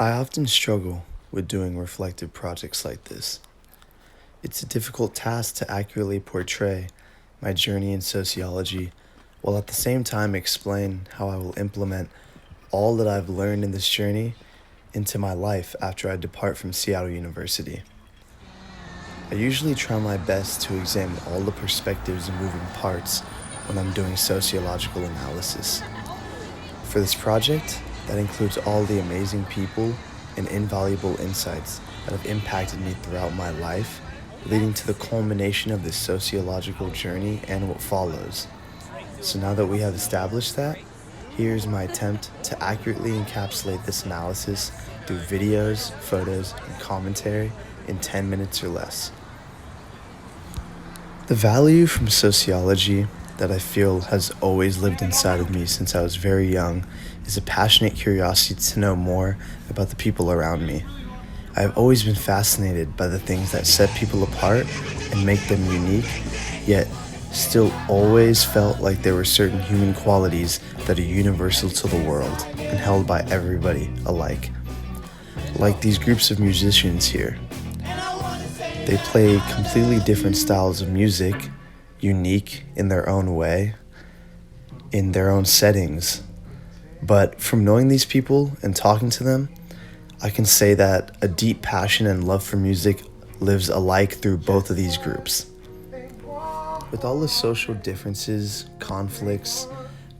I often struggle with doing reflective projects like this. It's a difficult task to accurately portray my journey in sociology while at the same time explain how I will implement all that I've learned in this journey into my life after I depart from Seattle University. I usually try my best to examine all the perspectives and moving parts when I'm doing sociological analysis. For this project, that includes all the amazing people and invaluable insights that have impacted me throughout my life, leading to the culmination of this sociological journey and what follows. So now that we have established that, here's my attempt to accurately encapsulate this analysis through videos, photos, and commentary in 10 minutes or less. The value from sociology that I feel has always lived inside of me since I was very young is a passionate curiosity to know more about the people around me. I have always been fascinated by the things that set people apart and make them unique, yet still always felt like there were certain human qualities that are universal to the world and held by everybody alike. Like these groups of musicians here. They play completely different styles of music, unique in their own way, in their own settings. But from knowing these people and talking to them, I can say that a deep passion and love for music lives alike through both of these groups. With all the social differences, conflicts,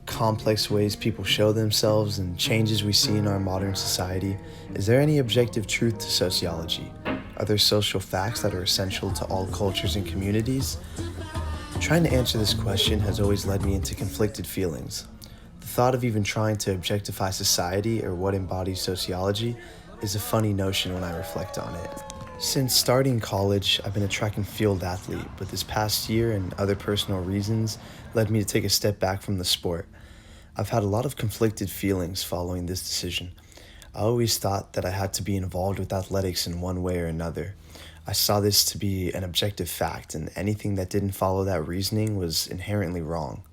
complex ways people show themselves, and changes we see in our modern society, is there any objective truth to sociology? Are there social facts that are essential to all cultures and communities? Trying to answer this question has always led me into conflicted feelings. The thought of even trying to objectify society or what embodies sociology is a funny notion when I reflect on it. Since starting college, I've been a track and field athlete, but this past year and other personal reasons led me to take a step back from the sport. I've had a lot of conflicted feelings following this decision. I always thought that I had to be involved with athletics in one way or another. I saw this to be an objective fact, and anything that didn't follow that reasoning was inherently wrong.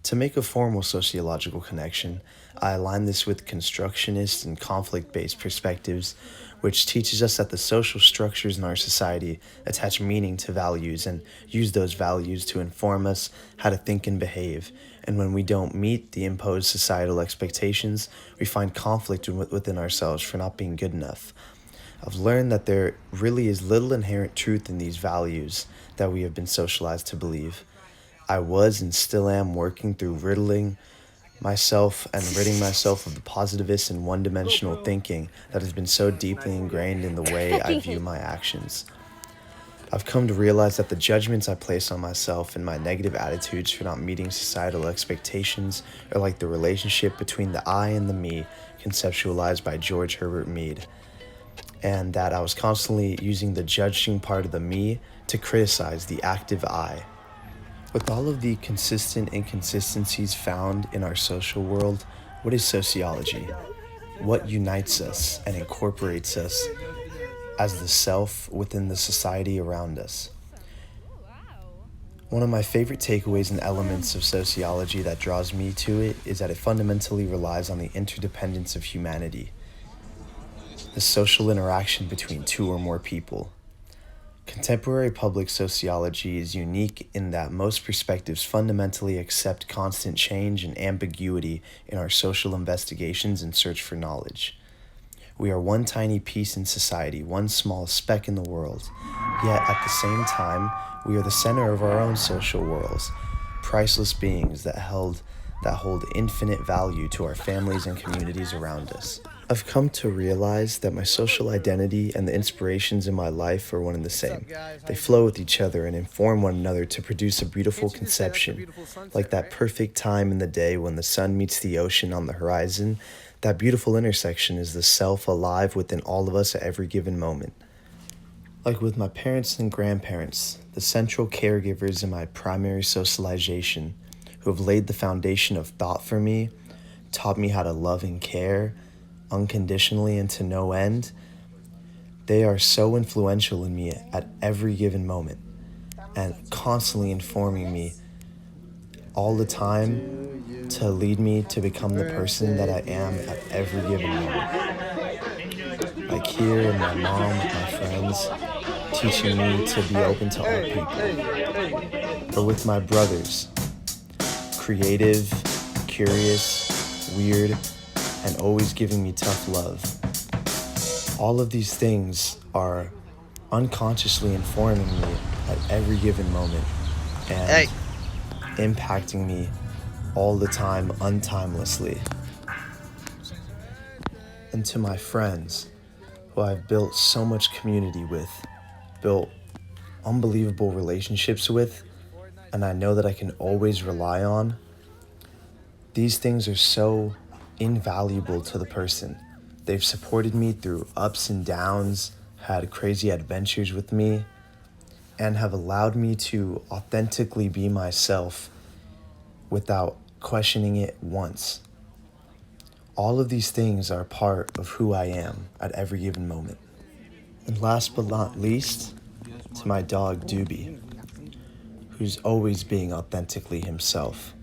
To make a formal sociological connection, I align this with constructionist and conflict-based perspectives, which teaches us that the social structures in our society attach meaning to values and use those values to inform us how to think and behave. And when we don't meet the imposed societal expectations, we find conflict within ourselves for not being good enough. I've learned that there really is little inherent truth in these values that we have been socialized to believe. I was and still am working through ridding myself of the positivist and one-dimensional thinking that has been so deeply ingrained in the way I view my actions. I've come to realize that the judgments I place on myself and my negative attitudes for not meeting societal expectations are like the relationship between the I and the me conceptualized by George Herbert Mead, and that I was constantly using the judging part of the me to criticize the active I. With all of the consistent inconsistencies found in our social world, what is sociology? What unites us and incorporates us as the self within the society around us? One of my favorite takeaways and elements of sociology that draws me to it is that it fundamentally relies on the interdependence of humanity, the social interaction between two or more people. Contemporary public sociology is unique in that most perspectives fundamentally accept constant change and ambiguity in our social investigations and search for knowledge. We are one tiny piece in society, one small speck in the world, yet at the same time, we are the center of our own social worlds, priceless beings that hold infinite value to our families and communities around us. I've come to realize that my social identity and the inspirations in my life are one and the same. They flow with each other and inform one another to produce a beautiful conception. Like that perfect time in the day when the sun meets the ocean on the horizon, that beautiful intersection is the self alive within all of us at every given moment. Like with my parents and grandparents, the central caregivers in my primary socialization, who have laid the foundation of thought for me, taught me how to love and care unconditionally and to no end. They are so influential in me at every given moment and constantly informing me all the time to lead me to become the person that I am at every given moment. here and my mom, with my friends, teaching me to be open to all people. Or with my brothers, creative, curious, weird, and always giving me tough love. All of these things are unconsciously informing me at every given moment and impacting me all the time untimelessly. And to my friends, who I've built so much community with, built unbelievable relationships with, and I know that I can always rely on, these things are so invaluable to the person. They've supported me through ups and downs, had crazy adventures with me, and have allowed me to authentically be myself without questioning it once. All of these things are part of who I am at every given moment. And last but not least, to my dog Doobie, who's always being authentically himself,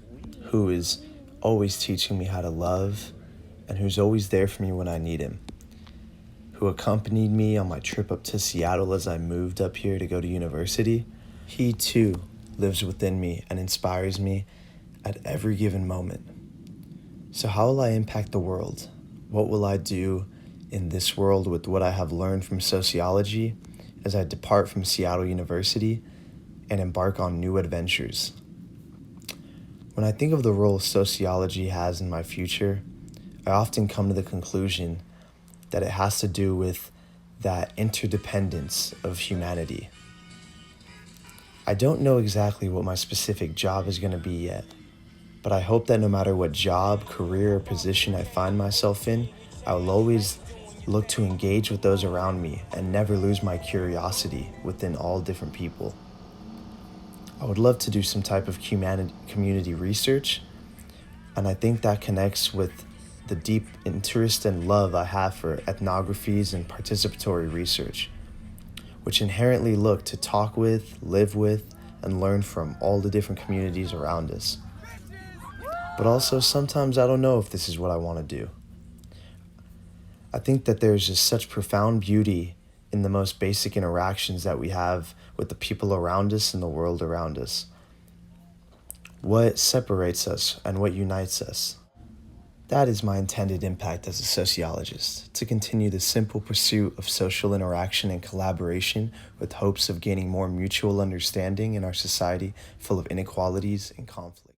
who is always teaching me how to love, and who's always there for me when I need him, who accompanied me on my trip up to Seattle as I moved up here to go to university. He too lives within me and inspires me at every given moment. So how will I impact the world? What will I do in this world with what I have learned from sociology as I depart from Seattle University and embark on new adventures? When I think of the role sociology has in my future, I often come to the conclusion that it has to do with that interdependence of humanity. I don't know exactly what my specific job is going to be yet, but I hope that no matter what job, career, or position I find myself in, I will always look to engage with those around me and never lose my curiosity within all different people. I would love to do some type of community research, and I think that connects with the deep interest and love I have for ethnographies and participatory research, which inherently look to talk with, live with, and learn from all the different communities around us. But also, sometimes I don't know if this is what I want to do. I think that there's just such profound beauty in the most basic interactions that we have with the people around us and the world around us. What separates us and what unites us? That is my intended impact as a sociologist, to continue the simple pursuit of social interaction and collaboration with hopes of gaining more mutual understanding in our society full of inequalities and conflict.